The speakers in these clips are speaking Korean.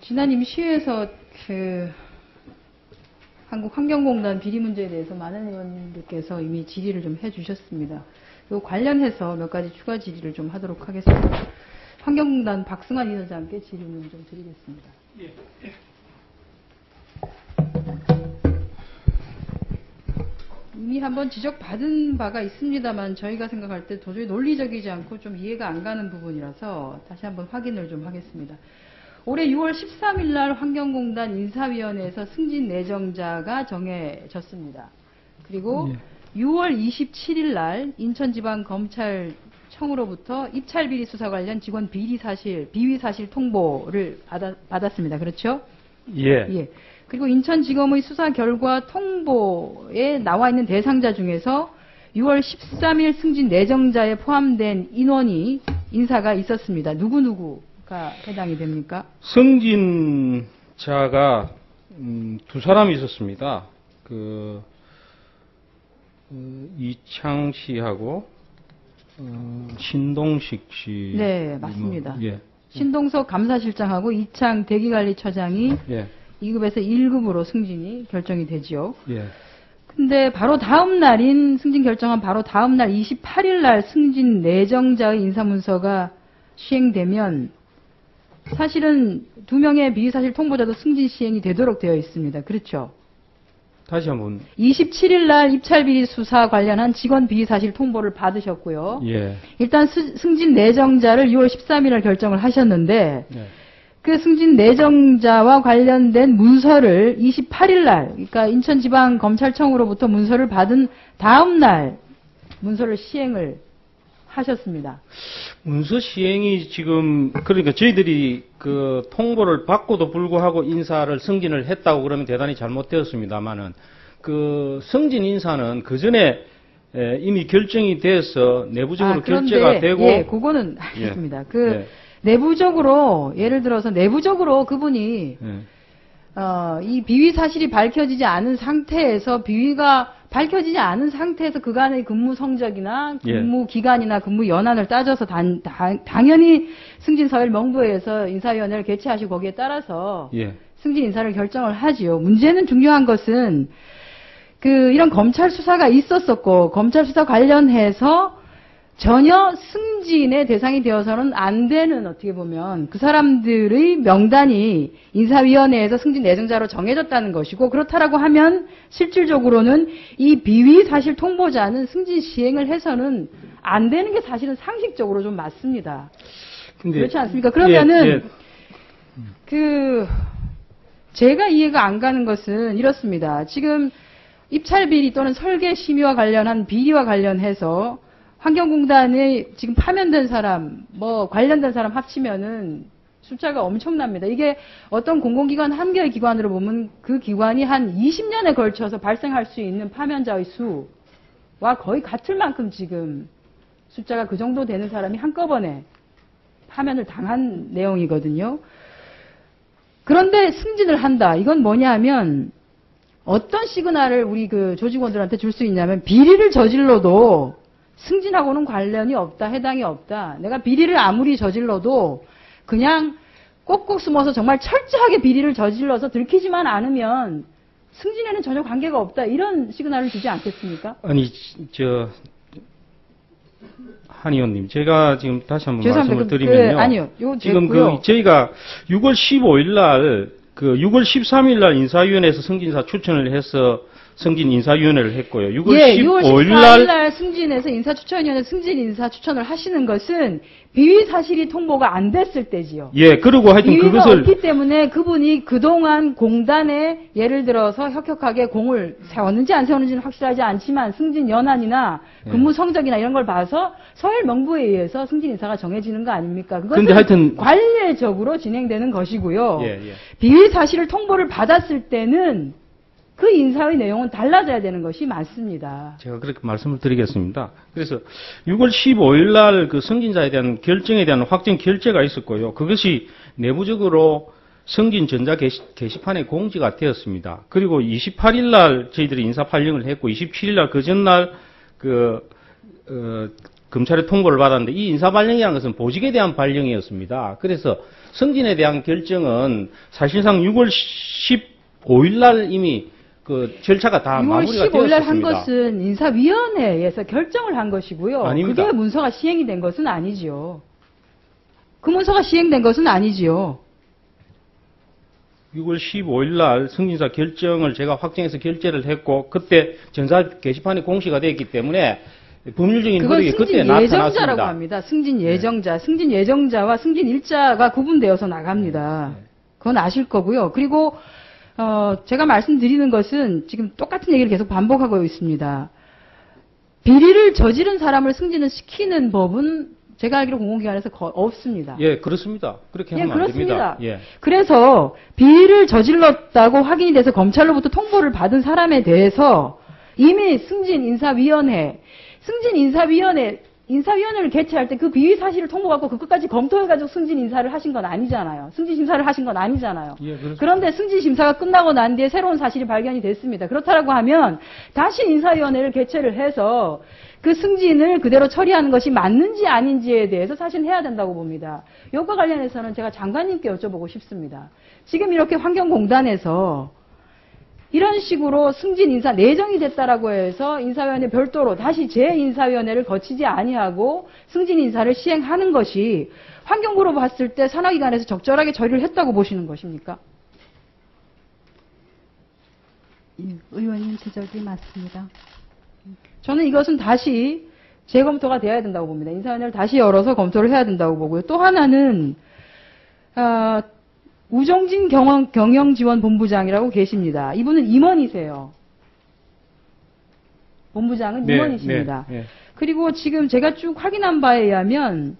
지난 임시회에서 한국환경공단 비리 문제에 대해서 많은 의원님들께서 이미 질의를 좀 해주셨습니다. 이 관련해서 몇 가지 추가 질의를 좀 하도록 하겠습니다. 환경공단 박승환 이사장께 질의를 좀 드리겠습니다. 예. 이미 한번 지적받은 바가 있습니다만 저희가 생각할 때 도저히 논리적이지 않고 좀 이해가 안 가는 부분이라서 다시 한번 확인을 좀 하겠습니다. 올해 6월 13일 날 환경공단 인사위원회에서 승진 내정자가 정해졌습니다. 그리고 6월 27일 날 인천지방검찰청으로부터 입찰비리 수사 관련 직원 비위 사실 통보를 받았습니다. 그렇죠? 예. 그리고 인천지검의 수사 결과 통보에 나와 있는 대상자 중에서 6월 13일 승진 내정자에 포함된 인원이 인사가 있었습니다. 누구누구가 해당이 됩니까? 승진자가 두 사람이 있었습니다. 이창 씨하고 신동식 씨. 네, 맞습니다. 예. 신동석 감사실장하고 이창 대기관리처장이 예. 2급에서 1급으로 승진이 결정이 되지요. 예. 근데 바로 다음 날인 승진 결정한 바로 다음 날 28일 날 승진 내정자의 인사문서가 시행되면 사실은 2명의 비위사실 통보자도 승진 시행이 되도록 되어 있습니다. 그렇죠? 다시 한번. 27일 날 입찰비리 수사 관련한 직원 비위사실 통보를 받으셨고요. 예. 일단 승진 내정자를 6월 13일 날 결정을 하셨는데 예. 그 승진 내정자와 관련된 문서를 28일 날, 그러니까 인천지방검찰청으로부터 문서를 받은 다음 날 문서를 시행을 하셨습니다. 문서 시행이 지금 그러니까 저희들이 그 통보를 받고도 불구하고 인사를 승진을 했다고 그러면 대단히 잘못되었습니다만은 그 승진 인사는 그 전에 이미 결정이 돼서 내부적으로 결재가 되고 예, 그거는 알겠습니다. 내부적으로 예를 들어서 내부적으로 그분이 이 비위 사실이 밝혀지지 않은 상태에서 비위가 밝혀지지 않은 상태에서 그간의 근무 성적이나 근무 기간이나 근무 연한을 따져서 당연히 승진서열 명부에서 인사위원회를 개최하시고 거기에 따라서 승진 인사를 결정을 하지요. 문제는 중요한 것은 이런 검찰 수사가 있었었고 검찰 수사 관련해서 전혀 승진의 대상이 되어서는 안 되는 어떻게 보면 그 사람들의 명단이 인사위원회에서 승진 내정자로 정해졌다는 것이고 그렇다라고 하면 실질적으로는 이 비위 사실 통보자는 승진 시행을 해서는 안 되는 게 사실은 상식적으로 좀 맞습니다. 그렇지 않습니까? 그러면은 제가 이해가 안 가는 것은 이렇습니다. 지금 입찰 비리 또는 설계 심의와 관련한 비리와 관련해서 환경공단에 지금 파면된 사람, 관련된 사람 합치면은 숫자가 엄청납니다. 이게 어떤 공공기관 한 개의 기관으로 보면 그 기관이 한 20년에 걸쳐서 발생할 수 있는 파면자의 수와 거의 같을 만큼 지금 숫자가 그 정도 되는 사람이 한꺼번에 파면을 당한 내용이거든요. 그런데 승진을 한다. 이건 뭐냐면 어떤 시그널을 우리 조직원들한테 줄 수 있냐면 비리를 저질러도 승진하고는 관련이 없다, 해당이 없다. 내가 비리를 아무리 저질러도 그냥 꼭꼭 숨어서 정말 철저하게 비리를 저질러서 들키지만 않으면 승진에는 전혀 관계가 없다. 이런 시그널을 주지 않겠습니까? 아니, 한 의원님, 제가 지금 다시 한번 말씀을 드리면요. 아니요. 지금 저희가 6월 15일 날, 6월 13일 날 인사위원회에서 승진사 추천을 해서 승진 인사위원회를 했고요. 6월 15일 날 승진해서 인사추천위원회 승진 인사 추천을 하시는 것은 비위 사실이 통보가 안 됐을 때지요. 예, 그리고 하여튼 비위가 없기 때문에 그분이 그동안 공단에 예를 들어서 혁혁하게 공을 세웠는지 안 세웠는지는 확실하지 않지만 승진 연한이나 근무 성적이나 이런 걸 봐서 서열 명부에 의해서 승진 인사가 정해지는 거 아닙니까? 그것은 하여튼 관례적으로 진행되는 것이고요. 비위 사실을 통보를 받았을 때는 그 인사의 내용은 달라져야 되는 것이 맞습니다. 제가 그렇게 말씀을 드리겠습니다. 그래서 6월 15일 날 그 승진자에 대한 결정에 대한 확정 결재가 있었고요. 그것이 내부적으로 승진 전자 게시판에 공지가 되었습니다. 그리고 28일 날 저희들이 인사 발령을 했고 27일 날 그 전날 검찰에 통보를 받았는데 이 인사 발령이라는 것은 보직에 대한 발령이었습니다. 그래서 승진에 대한 결정은 사실상 6월 15일 날 이미 그 절차가 다 6월 마무리가 15일 날 한 되었습니다. 것은 인사위원회에서 결정을 한 것이고요. 아닙니다. 그게 문서가 시행이 된 것은 아니지요. 그 문서가 시행된 것은 아니지요. 6월 15일 날 승진사 결정을 제가 확정해서 결재를 했고 그때 전사 게시판이 공시가 되었기 때문에 법률적인 그건 흐름이 그때 승진 예정자라고 나타났습니다. 합니다. 승진 예정자. 승진 예정자와 승진 일자가 구분되어서 나갑니다. 그건 아실 거고요. 그리고 제가 말씀드리는 것은 지금 똑같은 얘기를 계속 반복하고 있습니다. 비리를 저지른 사람을 승진을 시키는 법은 제가 알기로 공공기관에서 없습니다. 예, 그렇습니다. 그렇게 예, 하면 안 됩니다. 그렇습니다. 예. 그래서 비리를 저질렀다고 확인이 돼서 검찰로부터 통보를 받은 사람에 대해서 이미 인사위원회를 개최할 때 그 비위 사실을 통보받고 그것까지 검토해가지고 승진 인사를 하신 건 아니잖아요. 승진 심사를 하신 건 아니잖아요. 예, 그렇습니다. 그런데 승진 심사가 끝나고 난 뒤에 새로운 사실이 발견이 됐습니다. 그렇다라고 하면 다시 인사위원회를 개최를 해서 그 승진을 그대로 처리하는 것이 맞는지 아닌지에 대해서 사실 해야 된다고 봅니다. 이것과 관련해서는 제가 장관님께 여쭤보고 싶습니다. 지금 이렇게 환경공단에서 이런 식으로 승진 인사 내정이 됐다라고 해서 인사위원회 별도로 다시 재인사위원회를 거치지 아니하고 승진 인사를 시행하는 것이 환경부로 봤을 때 산하기관에서 적절하게 처리를 했다고 보시는 것입니까? 의원님 지적이 맞습니다. 저는 이것은 다시 재검토가 돼야 된다고 봅니다. 인사위원회를 다시 열어서 검토를 해야 된다고 보고요. 또 하나는 우종진 경영지원본부장이라고 계십니다. 이분은 임원이세요. 본부장은 네, 임원이십니다. 네, 네. 그리고 지금 제가 쭉 확인한 바에 의하면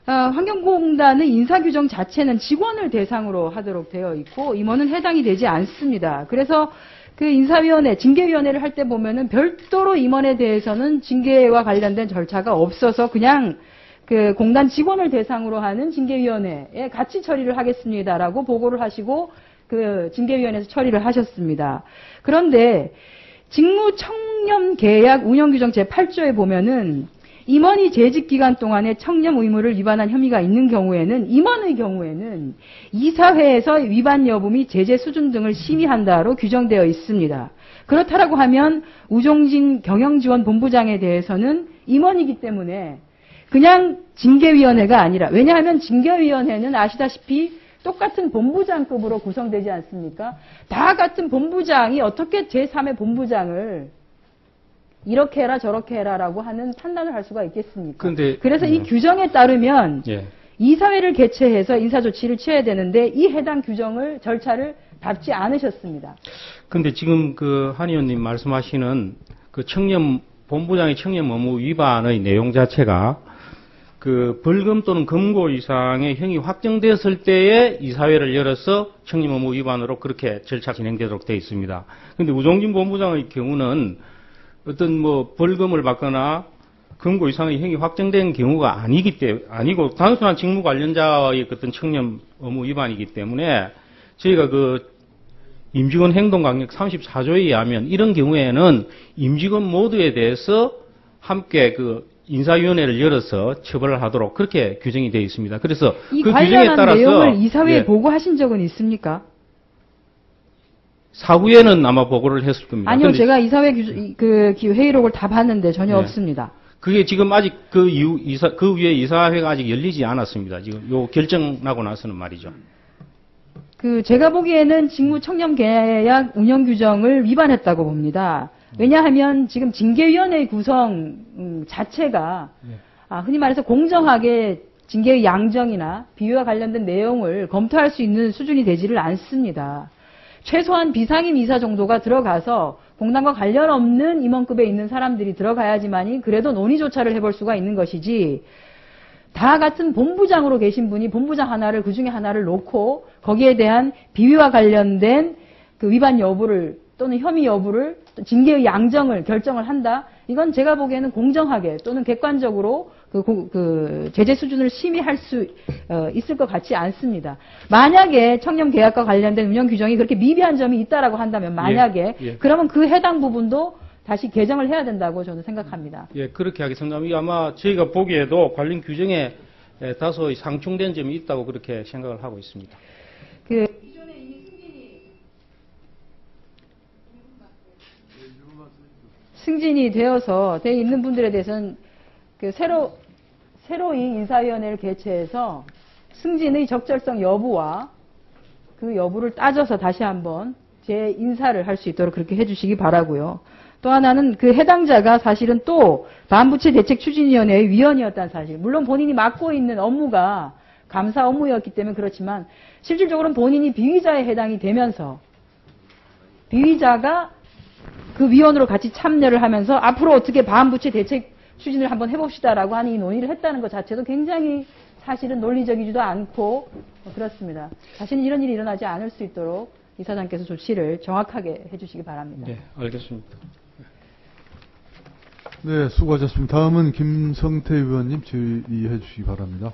환경공단의 인사규정 자체는 직원을 대상으로 하도록 되어 있고 임원은 해당이 되지 않습니다. 그래서 그 인사위원회, 징계위원회를 할 때 보면은 별도로 임원에 대해서는 징계와 관련된 절차가 없어서 그냥 그 공단 직원을 대상으로 하는 징계위원회에 같이 처리를 하겠습니다라고 보고를 하시고 그 징계위원회에서 처리를 하셨습니다. 그런데 직무청렴계약 운영규정 제8조에 보면은 임원이 재직기간 동안에 청렴 의무를 위반한 혐의가 있는 경우에는 임원의 경우에는 이사회에서 위반 여부 및 제재 수준 등을 심의한다로 규정되어 있습니다. 그렇다라고 하면 우종진 경영지원본부장에 대해서는 임원이기 때문에 그냥 징계위원회가 아니라 왜냐하면 징계위원회는 아시다시피 똑같은 본부장급으로 구성되지 않습니까? 다 같은 본부장이 어떻게 제3의 본부장을 이렇게 해라 저렇게 해라라고 하는 판단을 할 수가 있겠습니까? 그래서 이 규정에 따르면 예. 이사회를 개최해서 인사조치를 취해야 되는데 이 해당 규정을 절차를 밟지 않으셨습니다. 근데 지금 그 한 의원님 말씀하시는 그 본부장의 청렴 의무 위반의 내용 자체가 그 벌금 또는 금고 이상의 형이 확정되었을 때에 이사회를 열어서 청렴 의무 위반으로 그렇게 절차 진행되도록 되어 있습니다. 근데 우종진 본부장의 경우는 어떤 뭐 벌금을 받거나 금고 이상의 형이 확정된 경우가 아니고 단순한 직무 관련자의 어떤 청렴 의무 위반이기 때문에 저희가 그 임직원 행동강력 34조에 의하면 이런 경우에는 임직원 모두에 대해서 함께 그 인사위원회를 열어서 처벌을 하도록 그렇게 규정이 되어 있습니다. 그래서 이 그 규정에 관련한 따라서 내용을 이사회에 예, 보고하신 적은 있습니까? 사후에는 아마 보고를 했을 겁니다. 아니요, 근데 제가 이사회 그 회의록을 다 봤는데 전혀 네. 없습니다. 그게 지금 아직 그 위에 이사회가 아직 열리지 않았습니다. 지금 요 결정나고 나서는 말이죠. 그 제가 보기에는 직무청렴계약 운영규정을 위반했다고 봅니다. 왜냐하면 지금 징계위원회 구성 자체가 흔히 말해서 공정하게 징계의 양정이나 비위와 관련된 내용을 검토할 수 있는 수준이 되지를 않습니다. 최소한 비상임 이사 정도가 들어가서 공단과 관련 없는 임원급에 있는 사람들이 들어가야지만이 그래도 논의조차를 해볼 수가 있는 것이지 다 같은 본부장으로 계신 분이 본부장 하나를 그 중에 하나를 놓고 거기에 대한 비위와 관련된 그 위반 여부를 또는 혐의 여부를 징계의 양정을 결정을 한다. 이건 제가 보기에는 공정하게 또는 객관적으로 그 제재 수준을 심의할 수 있을 것 같지 않습니다. 만약에 청렴 계약과 관련된 운영 규정이 그렇게 미비한 점이 있다라고 한다면 만약에 예. 그러면 그 해당 부분도 다시 개정을 해야 된다고 저는 생각합니다. 예, 그렇게 하겠습니다. 이 아마 저희가 보기에도 관련 규정에 다소 상충된 점이 있다고 그렇게 생각을 하고 있습니다. 그 승진이 되어서 돼 있는 분들에 대해서는 그 새로 이 인사위원회를 개최해서 승진의 적절성 여부와 그 여부를 따져서 다시 한번 재인사를 할 수 있도록 그렇게 해주시기 바라고요. 또 하나는 그 해당자가 사실은 또 반부채 대책 추진위원회의 위원이었다는 사실. 물론 본인이 맡고 있는 업무가 감사 업무였기 때문에 그렇지만 실질적으로는 본인이 비위자에 해당이 되면서 비위자가 그 위원으로 같이 참여를 하면서 앞으로 어떻게 반부채 대책 추진을 한번 해봅시다라고 하는 이 논의를 했다는 것 자체도 굉장히 사실은 논리적이지도 않고 그렇습니다. 다시는 이런 일이 일어나지 않을 수 있도록 이사장께서 조치를 정확하게 해주시기 바랍니다. 네, 알겠습니다. 네, 수고하셨습니다. 다음은 김성태 의원님 질의해 주시기 바랍니다.